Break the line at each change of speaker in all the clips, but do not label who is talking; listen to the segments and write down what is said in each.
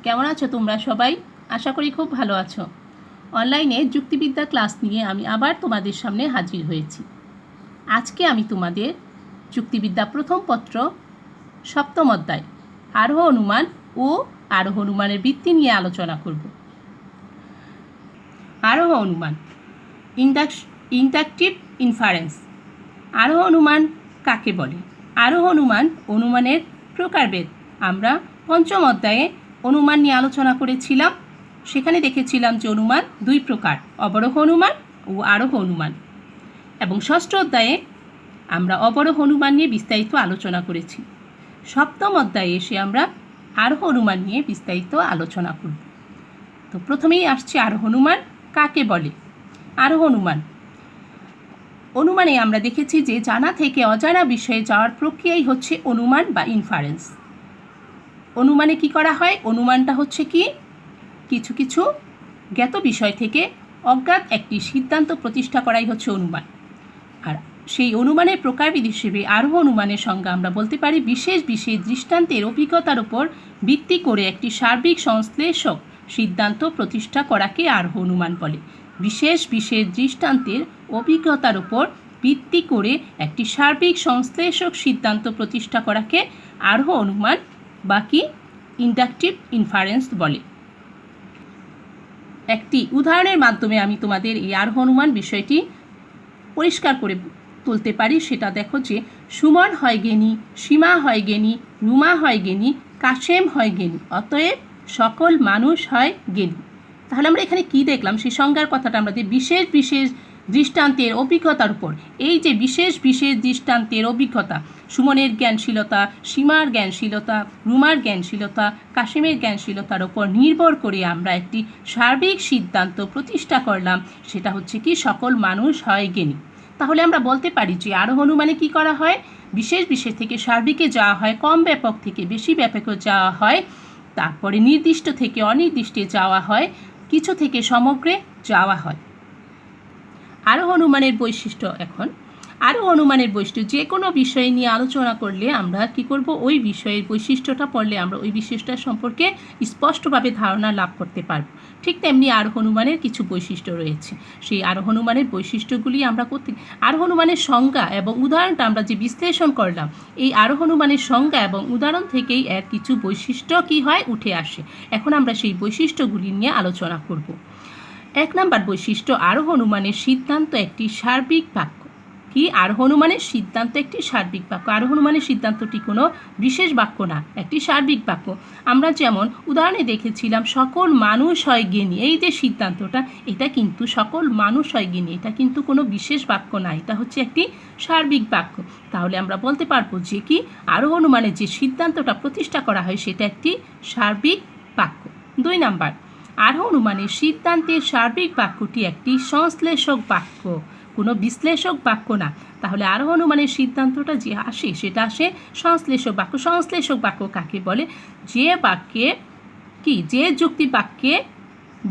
কেমন আছো তোমরা সবাই? আশা করি খুব ভালো আছো। অনলাইনে যুক্তিবিদ্যা ক্লাস নিয়ে আমি আবার তোমাদের সামনে হাজির হয়েছি। আজকে আমি তোমাদের যুক্তিবিদ্যা প্রথম পত্র সপ্তম অধ্যায় আরোহ অনুমান ও আরোহ অনুমানের ভিত্তি নিয়ে আলোচনা করব। আরোহ অনুমান, ইন্ডাকটিভ ইনফারেন্স। আরোহ অনুমান কাকে বলে? আরোহ অনুমান অনুমানের প্রকারভেদ। আমরা পঞ্চম অধ্যায়ে অনুমান নিয়ে আলোচনা করেছিলাম। সেখানে দেখেছিলাম যে অনুমান দুই প্রকার, অবরোহ অনুমান ও আরোহ অনুমান। এবং ষষ্ঠ অধ্যায়ে আমরা অবরোহ অনুমান নিয়ে বিস্তারিত আলোচনা করেছি। সপ্তম অধ্যায়ে এসে আমরা আরোহ অনুমান নিয়ে বিস্তারিত আলোচনা করব। তো প্রথমেই আসছে আরোহ অনুমান কাকে বলে। আরোহ অনুমান অনুমানে আমরা দেখেছি যে জানা থেকে অজানা বিষয়ে যাওয়ার প্রক্রিয়াই হচ্ছে অনুমান বা ইনফারেন্স। অনুমানে কি করা হয়? অনুমানটা হচ্ছে কি কিছু কিছু জ্ঞাত বিষয় থেকে অজ্ঞাত একটি সিদ্ধান্ত প্রতিষ্ঠা করাই হচ্ছে অনুমান। আর সেই অনুমানের প্রকারভেদ হিসেবে আরোহ অনুমানের সংজ্ঞা আমরা বলতে পারি বিশেষ বিশেষ দৃষ্টান্তের অভিজ্ঞতার উপর ভিত্তি করে একটি সার্বিক সংশ্লেষক সিদ্ধান্ত প্রতিষ্ঠা করাকে আরোহ অনুমান বলে। বিশেষ বিশেষ দৃষ্টান্তের অভিজ্ঞতার উপর ভিত্তি করে একটি সার্বিক সংশ্লেষক সিদ্ধান্ত প্রতিষ্ঠা করাকে আরোহ অনুমান বা কি ইন্ডাকটিভ ইনফারেন্স বলে। একটি উদাহরণের মাধ্যমে আমি তোমাদের এই আরোহ অনুমান বিষয়টি পরিষ্কার করে তুলতে পারি। সেটা দেখো যে সুমন হয় জ্ঞানী, সীমা হয় জ্ঞানী, রুমা হয় জ্ঞানী, কাশেম হয় জ্ঞানী, অতএব সকল মানুষ হয় জ্ঞানী। তাহলে আমরা এখানে কি দেখলাম? সেই সংজ্ঞার কথাটা আমাদের বিশেষ বিশেষ দৃষ্টান্তের অভিজ্ঞতার উপর, এই যে বিশেষ বিশেষ দৃষ্টান্তের অভিজ্ঞতা, সুমনের জ্ঞানশীলতা, সীমার জ্ঞানশীলতা, রুমার জ্ঞানশীলতা, কাশেমের জ্ঞানশীলতার উপর নির্ভর করে আমরা একটি সার্বিক সিদ্ধান্ত প্রতিষ্ঠা করলাম, সেটা হচ্ছে কি সকল মানুষ হয় জ্ঞানী। তাহলে আমরা বলতে পারি যে আরোহ অনুমানে কি করা হয়? বিশেষ বিশেষ থেকে সার্বিকে যাওয়া হয়, কম ব্যাপক থেকে বেশি ব্যাপকে যাওয়া হয়, তারপরে নির্দিষ্ট থেকে অনির্দিষ্টে যাওয়া হয়, কিছু থেকে সমগ্রে যাওয়া হয়। আরোহ অনুমানের বৈশিষ্ট্য। এখন আরোহ অনুমানের বৈশিষ্ট্য, যে কোনো বিষয় নিয়ে আলোচনা করলে আমরা কি করব? ওই বিষয়ের বৈশিষ্ট্যটা পড়লে আমরা ওই বিশিষ্ট্য সম্পর্কে স্পষ্টভাবে ধারণা লাভ করতে পারব। ঠিক তেমনি আরোহ অনুমানের কিছু বৈশিষ্ট্য রয়েছে। সেই আরোহ অনুমানের বৈশিষ্ট্যগুলি আমরা করতে, আরোহ অনুমানের সংজ্ঞা এবং উদাহরণটা আমরা যে বিশ্লেষণ করলাম, এই আরোহ অনুমানের সংজ্ঞা এবং উদাহরণ থেকেই এর কিছু বৈশিষ্ট্য কি হয় উঠে আসে। এখন আমরা সেই বৈশিষ্ট্যগুলি নিয়ে আলোচনা করব। 1 নম্বর বৈশিষ্ট্য, আরোহ অনুমানের সিদ্ধান্ত একটি সার্বিক বাক্য। কি? আরোহ অনুমানের সিদ্ধান্ত একটি সার্বিক বাক্য। আরোহ অনুমানের সিদ্ধান্তটি কোনো বিশেষ বাক্য না, একটি সার্বিক বাক্য। আমরা যেমন উদাহরণে দেখেছিলাম সকল মানুষ হয় জ্ঞানী, এই যে সিদ্ধান্তটা, এটা কিন্তু সকল মানুষ হয় জ্ঞানী, এটা কিন্তু কোনো বিশেষ বাক্য না, এটা হচ্ছে একটি সার্বিক বাক্য। তাহলে আমরা বলতে পারবো যে কি আরোহ অনুমানের যে সিদ্ধান্তটা প্রতিষ্ঠা করা হয় সেটা একটি সার্বিক বাক্য। 2 নাম্বার, আরোহ অনুমানের সিদ্ধান্তের সার্বিক বাক্যটি একটি সংশ্লেষক বাক্য, কোনো বিশ্লেষক বাক্য না। তাহলে আরোহ অনুমানের সিদ্ধান্তটা যে আসে সেটা আসে সংশ্লেষক বাক্য। সংশ্লেষক বাক্য কাকে বলে? যে বাক্যে কি, যে যুক্তি বাক্যে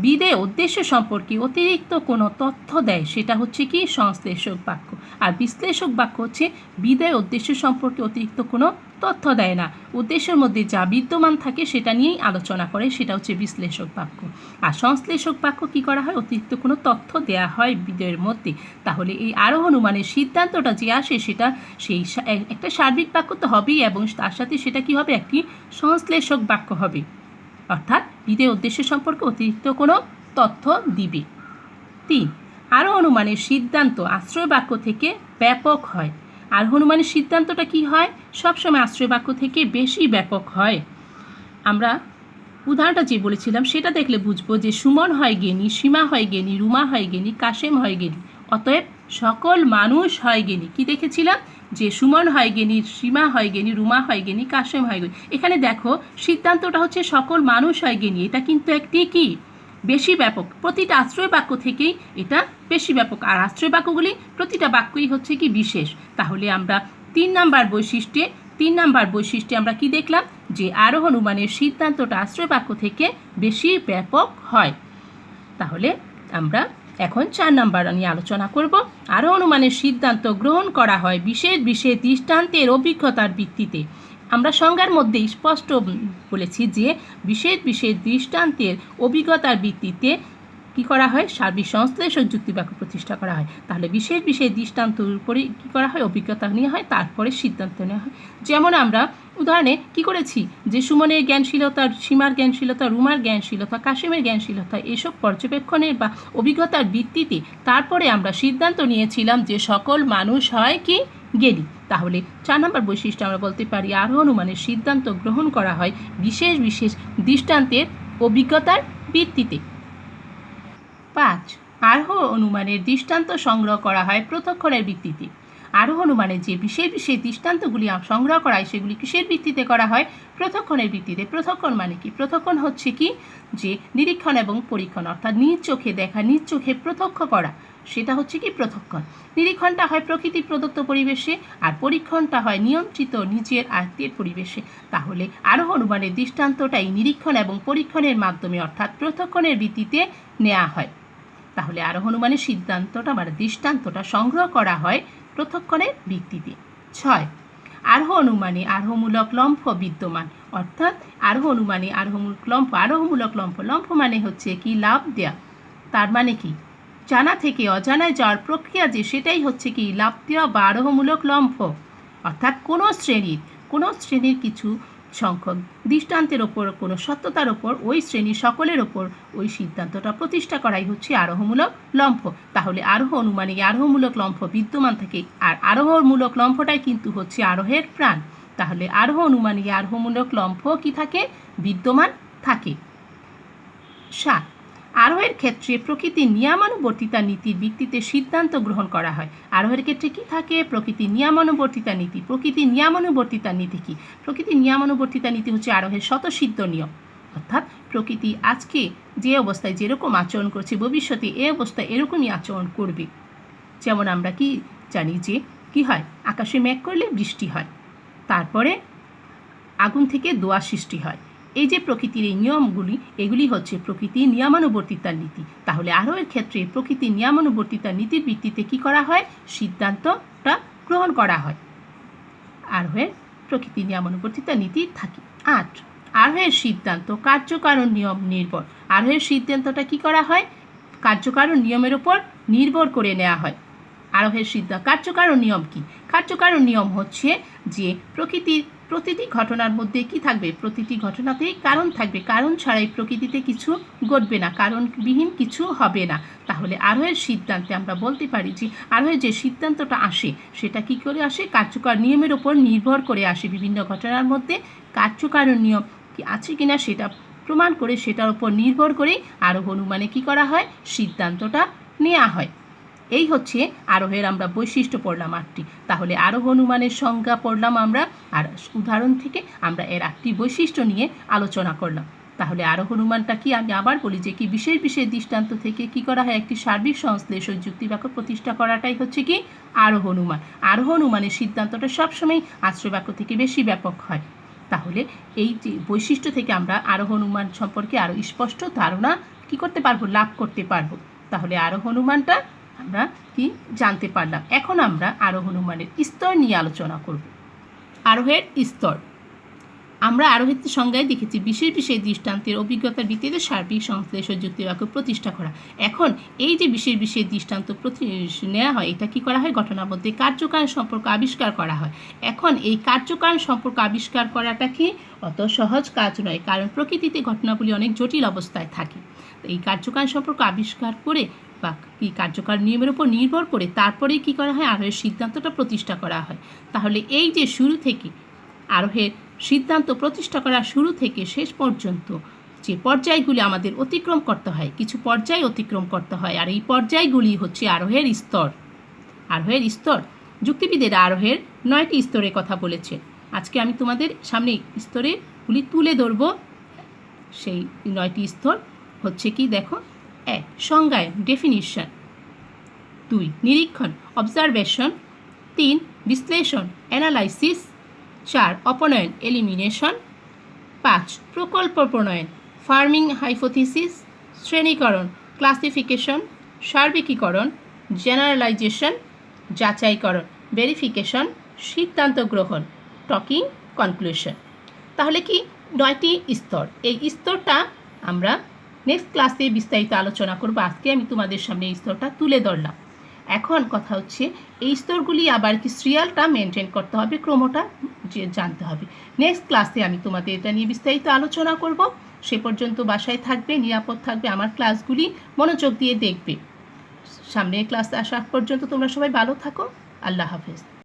বিধেয় উদ্দেশ্য সম্পর্কে অতিরিক্ত কোনো তথ্য দেয় সেটা হচ্ছে কি সংশ্লেষক বাক্য। আর বিশ্লেষক বাক্য হচ্ছে বিধেয় উদ্দেশ্য সম্পর্কে অতিরিক্ত কোনো তথ্য দেয় না, উদ্দেশ্যের মধ্যে যা বিদ্যমান থাকে সেটা নিয়েই আলোচনা করে, সেটা হচ্ছে বিশ্লেষক বাক্য। আর সংশ্লেষক বাক্য কি করা হয়? অতিরিক্ত কোনো তথ্য দেয়া হয় বিধেয়ের মধ্যে। তাহলে এই আরোহ অনুমানের সিদ্ধান্তটা যে আসে সেটা সেই একটা সার্বিক বাক্য তো হবেই, এবং তার সাথে সেটা কি হবে? একটি সংশ্লেষক বাক্য হবে, অর্থাৎ বিধেয় উদ্দেশ্য সম্পর্কে অতিরিক্ত কোনো তথ্য দিবে। 3, আরোহ অনুমানের সিদ্ধান্ত আশ্রয় বাক্য থেকে ব্যাপক হয়। আরোহ অনুমানের সিদ্ধান্তটা কি হয়? সবসময় আশ্রয় বাক্য থেকে বেশি ব্যাপক হয়। আমরা উদাহরণটা যে বলেছিলাম সেটা দেখলে বুঝবো যে সুমন হয় জ্ঞানী, সীমা হয় জ্ঞানী, রুমা হয় জ্ঞানী, কাশেম হয় জ্ঞানী, অতএব সকল মানুষ হয় জ্ঞানী। কি দেখেছিলাম? যে সুমন হয় জ্ঞানী, সীমা হয় জ্ঞানী, রুমা হয় জ্ঞানী, কাশেম হয় জ্ঞানী। এখানে দেখো সিদ্ধান্তটা হচ্ছে সকল মানুষ হয় জ্ঞানী, এটা কিন্তু একটি কি বেশি ব্যাপক, প্রতিটা আশ্রয় বাক্য থেকেই এটা বেশি ব্যাপক, আর আশ্রয় বাক্যগুলি প্রতিটা বাক্যই হচ্ছে কি বিশেষ। তাহলে আমরা 3 নাম্বার বৈশিষ্ট্যে আমরা কি দেখলাম? যে আরোহ অনুমানের সিদ্ধান্তটা আশ্রয় বাক্য থেকে বেশি ব্যাপক হয়। তাহলে আমরা এখন 4 নাম্বার নিয়ে আলোচনা করব। আরোহ অনুমানের সিদ্ধান্ত গ্রহণ করা হয় বিশেষ বিশেষ দৃষ্টান্তের অভিজ্ঞতার ভিত্তিতে। আমরা সংজ্ঞার মধ্যে স্পষ্ট বলেছি যে বিশেষ বিশেষ দৃষ্টান্তের অভিজ্ঞতার ভিত্তিতে কী করা হয়, সার্বিক সংশ্লেষ ও যুক্তিবাক্য প্রতিষ্ঠা করা হয়। তাহলে বিশেষ বিশেষ দৃষ্টান্তের উপরে কী করা হয়, অভিজ্ঞতা নেওয়া হয়, তারপরে সিদ্ধান্ত নেওয়া হয়। যেমন আমরা উদাহরণে কী করেছি যে সুমনের জ্ঞানশীলতা, সীমার জ্ঞানশীলতা, রুমার জ্ঞানশীলতা, কাশিমের জ্ঞানশীলতা এসব পর্যবেক্ষণের বা অভিজ্ঞতার ভিত্তিতে তারপরে আমরা সিদ্ধান্ত নিয়েছিলাম যে সকল মানুষ হয় কি জ্ঞানী। তাহলে 4 নম্বর বৈশিষ্ট্য আমরা বলতে পারি আরোহ অনুমানের সিদ্ধান্ত গ্রহণ করা হয় বিশেষ বিশেষ দৃষ্টান্তের অভিজ্ঞতার ভিত্তিতে। 5. আরোহ অনুমানের দৃষ্টান্ত সংগ্রহ করা হয় প্রত্যক্ষণের ভিত্তিতে। আরোহ অনুমানের যে বিশেষ বিশেষ দৃষ্টান্তগুলি সংগ্রহ করা হয় সেগুলি কিসের ভিত্তিতে করা হয়, প্রত্যক্ষণের ভিত্তিতে। প্রত্যক্ষণ মানে কি, প্রত্যক্ষণ হচ্ছে কি যে নিরীক্ষণ এবং পরীক্ষণ, অর্থাৎ নিজ চোখে দেখা, নিজ চোখে প্রত্যক্ষ করা, সেটা হচ্ছে কি প্রত্যক্ষণ। নিরীক্ষণটা হয় প্রকৃতি প্রদত্ত পরিবেশে, আর পরীক্ষণটা হয় নিয়ন্ত্রিত নিজের আয়ত্তের পরিবেশে। তাহলে আরোহ অনুমানের দৃষ্টান্তটাই নিরীক্ষণ এবং পরীক্ষণের মাধ্যমে অর্থাৎ প্রত্যক্ষণের ভিত্তিতে নেওয়া হয়। তাহলে আরোহ অনুমানের সিদ্ধান্তটা বা দৃষ্টান্তটা সংগ্রহ করা হয় প্রত্যক্ষণের ভিত্তিতে। 6. আরোহ অনুমানে আরোহমূলক লম্ফ বিদ্যমান, অর্থাৎ আরোহ অনুমানে আরোহমূলক লম্ফ, আরোহমূলক লম্ফ, লম্ফ মানে হচ্ছে কি লাভ দেয়া, তার মানে কি জানা থেকে অজানায় যাওয়ার প্রক্রিয়া যে সেটাই হচ্ছে কি লাভ দেওয়া বা আরোহমূলক লম্ফ। অর্থাৎ কোনো শ্রেণীর কিছু সংখ্যক দৃষ্টান্তের ওপর, কোনো সত্যতার ওপর, ওই শ্রেণীর সকলের ওপর ওই সিদ্ধান্তটা প্রতিষ্ঠা করাই হচ্ছে আরোহমূলক লম্ফ। তাহলে আরোহ অনুমানে আরোহমূলক লম্ফ বিদ্যমান থাকে, আর আরোহমূলক লম্ফটাই কিন্তু হচ্ছে আরোহের প্রাণ। তাহলে আরোহ অনুমানে আরোহমূলক লম্ফ কি থাকে, বিদ্যমান থাকে। 7. আরোহের ক্ষেত্রে প্রকৃতির নিয়মানুবর্তিতা নীতির ভিত্তিতে সিদ্ধান্ত গ্রহণ করা হয়। আরোহের ক্ষেত্রে কি থাকে, প্রকৃতির নিয়মানুবর্তিতা নীতি। প্রকৃতির নিয়মানুবর্তিতা নীতি কি, প্রকৃতির নিয়মানুবর্তিতা নীতি হচ্ছে আরোহের স্বতঃসিদ্ধ নিয়ম, অর্থাৎ প্রকৃতি আজকে যে অবস্থায় যেরকম আচরণ করছে ভবিষ্যতে এই অবস্থায় এরকমই আচরণ করবে। যেমন আমরা কি জানি যে কি হয়, আকাশে মেঘ করলে বৃষ্টি হয়, তারপরে আগুন থেকে ধোঁয়া সৃষ্টি হয়। এই যে প্রকৃতির এই নিয়মগুলি, এগুলি হচ্ছে প্রকৃতির নিয়মানুবর্তিতার নীতি। তাহলে আরোহের ক্ষেত্রে প্রকৃতির নিয়মানুবর্তিতার নীতির ভিত্তিতে কি করা হয়, সিদ্ধান্তটা গ্রহণ করা হয়। আরোহের প্রকৃতির নিয়মানুবর্তিতার নীতি থাকে। 8. আরোহের সিদ্ধান্ত কার্যকারণ নিয়ম নির্ভর। আরোহের সিদ্ধান্তটা কি করা হয়, কার্যকারণ নিয়মের উপর নির্ভর করে নেওয়া হয়। আরোহের সিদ্ধান্ত কার্যকারণ নিয়ম কি, কার্যকারণ নিয়ম হচ্ছে যে প্রকৃতির প্রতিটি ঘটনার মধ্যে কি থাকবে, প্রতিটি ঘটনাতেই কারণ থাকবে, কারণ ছাড়াই প্রকৃতিতে কিছু ঘটবে না, কারণবিহীন কিছু হবে না। তাহলে আরোহের সিদ্ধান্তে আমরা বলতে পারি যে আরোহের যে সিদ্ধান্তটা আসে সেটা কি করে আসে, কার্যকর নিয়মের ওপর নির্ভর করে আসে। বিভিন্ন ঘটনার মধ্যে কার্যকারণ নিয়ম কি আছে কিনা সেটা প্রমাণ করে, সেটার উপর নির্ভর করেই আরোহ অনুমানে কি করা হয়, সিদ্ধান্তটা নেওয়া হয়। এই হচ্ছে আরোহের আমরা বৈশিষ্ট্য পড়লাম 8টি। তাহলে আরোহ অনুমানের সংজ্ঞা পড়লাম আমরা, আর উদাহরণ থেকে আমরা এর 8টি বৈশিষ্ট্য নিয়ে আলোচনা করলাম। তাহলে আরোহ অনুমানটা কি, আমি আবার বলি যে কি বিশেষ বিশেষ দৃষ্টান্ত থেকে কি করা হয়, একটি সার্বিক সংশ্লেষ ও যুক্তিবাক্য প্রতিষ্ঠা করাটাই হচ্ছে কি আরোহ অনুমান। আরোহ অনুমানের সিদ্ধান্তটা সবসময় আশ্রয় বাক্য থেকে বেশি ব্যাপক হয়। তাহলে এই যে বৈশিষ্ট্য থেকে আমরা আরোহ অনুমান সম্পর্কে আরও স্পষ্ট ধারণা কি করতে পারবো, লাভ করতে পারবো। তাহলে আরোহ অনুমানটা আমরা কি জানতে পারলাম। এখন আমরা আরোহ অনুমানের স্তর নিয়ে আলোচনা করব। আরোহের স্তর আমরা আরোহের সংজ্ঞায় দেখেছি বিশেষ বিশেষ দৃষ্টান্তের অভিজ্ঞতার ভিত্তিতে সার্বিক সংশ্লেষ ও যুক্তিবাক্য প্রতিষ্ঠা করা। এখন এই যে বিশেষ বিশেষ দৃষ্টান্ত নেওয়া হয়, এটা কি করা হয়, ঘটনার মধ্যে কার্যকারণ সম্পর্ক আবিষ্কার করা হয়। এখন এই কার্যকারণ সম্পর্ক আবিষ্কার করাটা কি অত সহজ কাজ নয়, কারণ প্রকৃতিতে ঘটনাগুলি অনেক জটিল অবস্থায় থাকে। এই কার্যকারণ সম্পর্ক আবিষ্কার করে বা কি কার্যকর নিয়মের উপর নির্ভর করে তারপরেই কি করা হয়, আরোহের সিদ্ধান্তটা প্রতিষ্ঠা করা হয়। তাহলে এই যে শুরু থেকে আরোহের সিদ্ধান্ত প্রতিষ্ঠা করা শুরু থেকে শেষ পর্যন্ত যে পর্যায়গুলি আমাদের অতিক্রম করতে হয়, কিছু পর্যায় অতিক্রম করতে হয়, আর এই পর্যায়গুলি হচ্ছে আরোহের স্তর। আরোহের স্তর, যুক্তিবিদের আরোহের 9টি স্তরের কথা বলেছে। আজকে আমি তোমাদের সামনে স্তরগুলি তুলে ধরব। সেই 9টি স্তর হচ্ছে কি দেখো, 1 সংজ্ঞায়ন ডেফিনিশন, 2 নিরীক্ষণ অবজারভেশন, 3 বিশ্লেষণ অ্যানালাইসিস, 4 অপনয়ন এলিমিনেশন, 5 প্রকল্প প্রণয়ন ফার্মিং হাইপোথিসিস, শ্রেণীকরণ ক্লাসিফিকেশন, সার্বিকীকরণ জেনারেলাইজেশন, যাচাইকরণ ভেরিফিকেশন, সিদ্ধান্ত গ্রহণ টকিং কনক্লুশন। তাহলে কি 9টি স্তর, এই স্তরটা আমরা নেক্সট ক্লাসে বিস্তারিত আলোচনা করব। আজকে আমি তোমাদের সামনে এই স্তরটা তুলে ধরলাম। এখন কথা হচ্ছে এই স্তরগুলি আবার কি সিরিয়ালটা মেনটেন করতে হবে, ক্রমটা জানতে হবে। নেক্সট ক্লাসে আমি তোমাদের এটা নিয়ে বিস্তারিত আলোচনা করব। সে পর্যন্ত বাসায় থাকবে, নিরাপদ থাকবে, আমার ক্লাসগুলি মনোযোগ দিয়ে দেখবে। সামনের ক্লাসে আসা পর্যন্ত তোমরা সবাই ভালো থাকো। আল্লাহ হাফেজ।